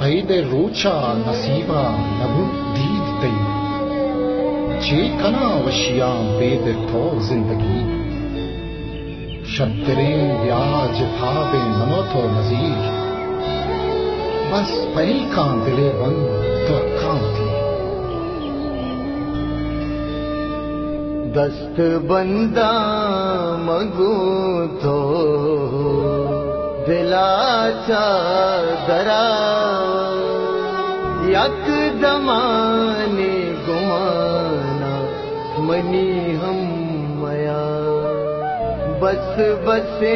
तैद रोचा नसीबा नबु दीद तई चे कना वशिया बेद तो जिंदगी शब्दरे ब्याज थाबे मनो तो नजीर बस पही कां दिले बंद तो कांती दस्त बंदा मगू तो दिलाचा दरा यकदमाने गुमाना मनी हम मया बस बसे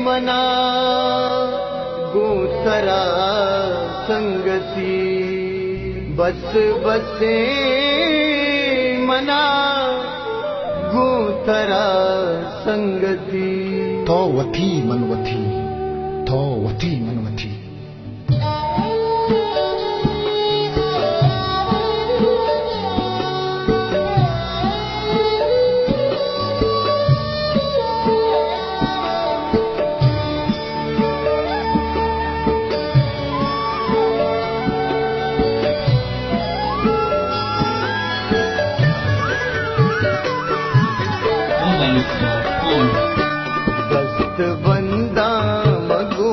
मना गूसरा संगति बस बसे मना गूसरा संगति तो वथी मनवथी तो वथी मनवथी दस्त बंदा मगू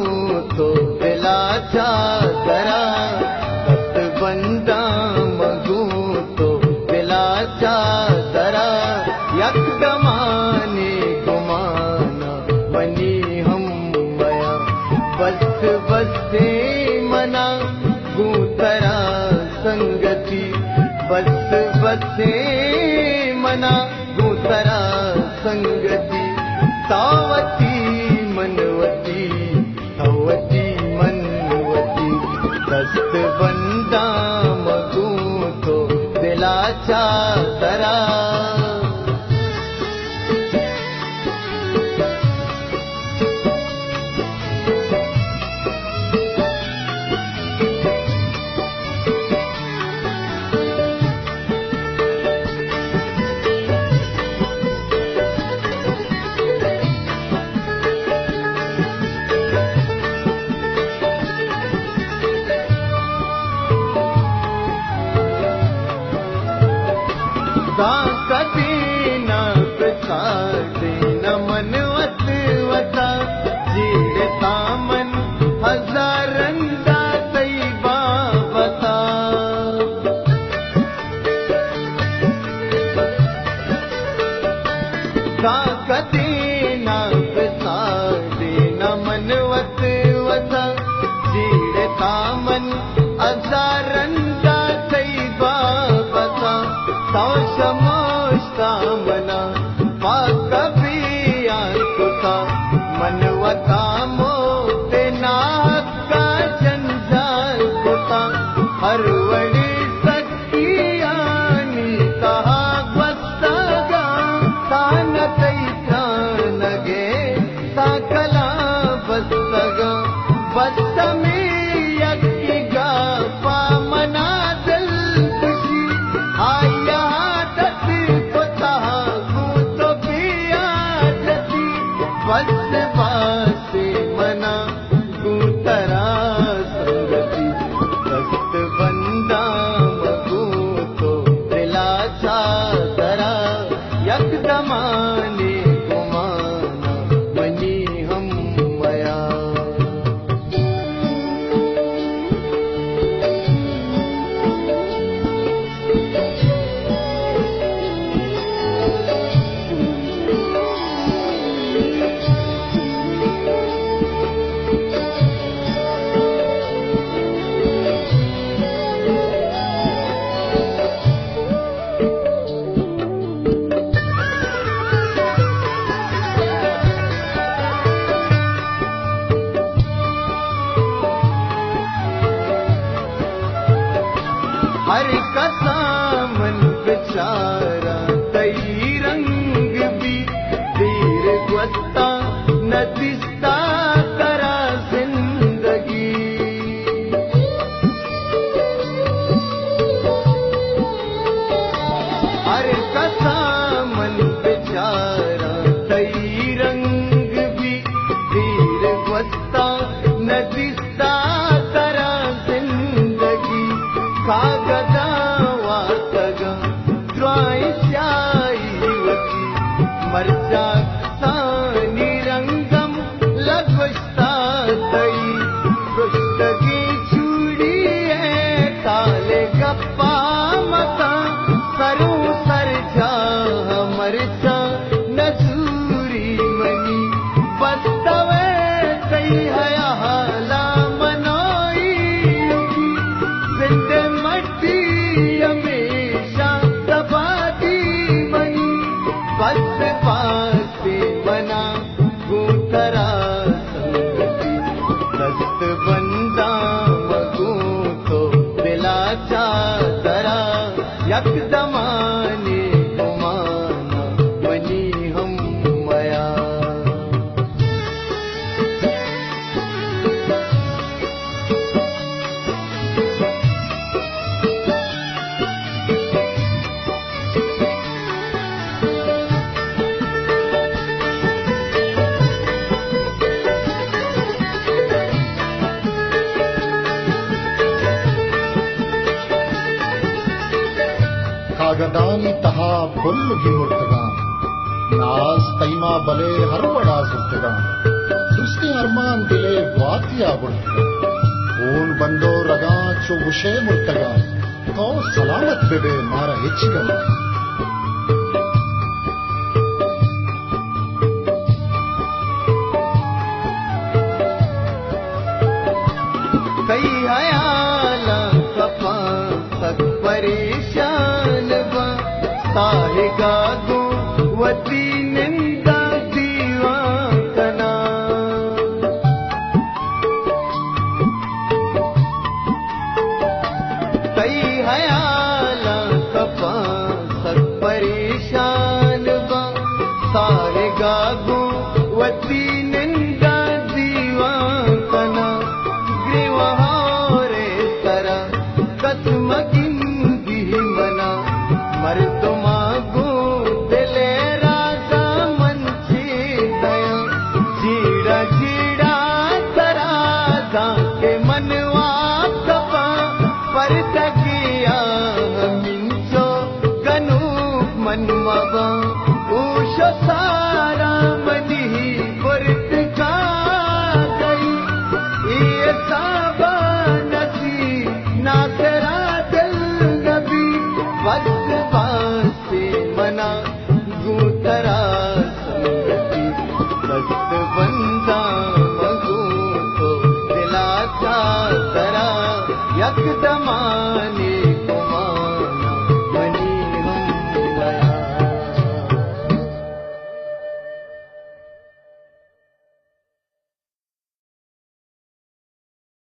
तो दिलाचा दरा दस्त बंदा मगू तो दिलाचा दरा यकदमाने गुमाना बनी हम मया बस बसे मना गूतरा संगति बस बसे मना गूतरा संगति तावती मनवती तवती मनवती दस्त बंदा मगू तो दिलाचा दरा कदी न प्रसादे न मनवत वता जीड़ तामन हजारंदा तैबा बता कदी न प्रसादे न मनवत वता जीड़ तामन हजारंदा तैबा बता समोष्टामना पाकबिया कुता मनवता मोते नाक का जंजाल कुता हर वड़ी सखियानी कहा बस्तगा तान तैता नगे साकला बस्तगा बस्त में यक्किगा पामना दिल खुशी आया बस बासे मना गूतरा संगति दस्त बंदा मगू तो दिलाचा दरा यकदमाने गुमाना बनी हम मया हर कसामन बेचारा तई रंग भी देर गुस्ता न दिस्ता करा जिंदगी हर कसामन बेचारा तई रंग भी देर गुस्ता न दिस्ता करा चादरा यकदमाने गुमाना मनी हम मया कागदानी तहा बुल्लुगी मुर्तगा नाज तैमा बले हर बड़ा सुर्तगा दुस्ती अरमान दिले वातिया बुर्तगा ऊन बंदो रगा चो गुशे मुर्तगा तो सलामत बेबे मारा हिचगम कई हयाला कपा तक परेशान बा साहे गागो वती निंदा दीवा कना कई हयाला कपा तक परेशान बा साहे गागो वती निंदा दीवा कना कसम गिंदी मना मर्दमा गो दिले राजा मन से दया जीड़ा जीड़ा तराजा के मनवा कपा पर तकिया मिंचो गनु मनवा ऊशो सारा मनी वर्त का गई ये साबा ना तेरा दिल नबी वक्त वास्ते मना गूतरा संगति दस्त बंदा मगू तो दिला चादरा यकदमाने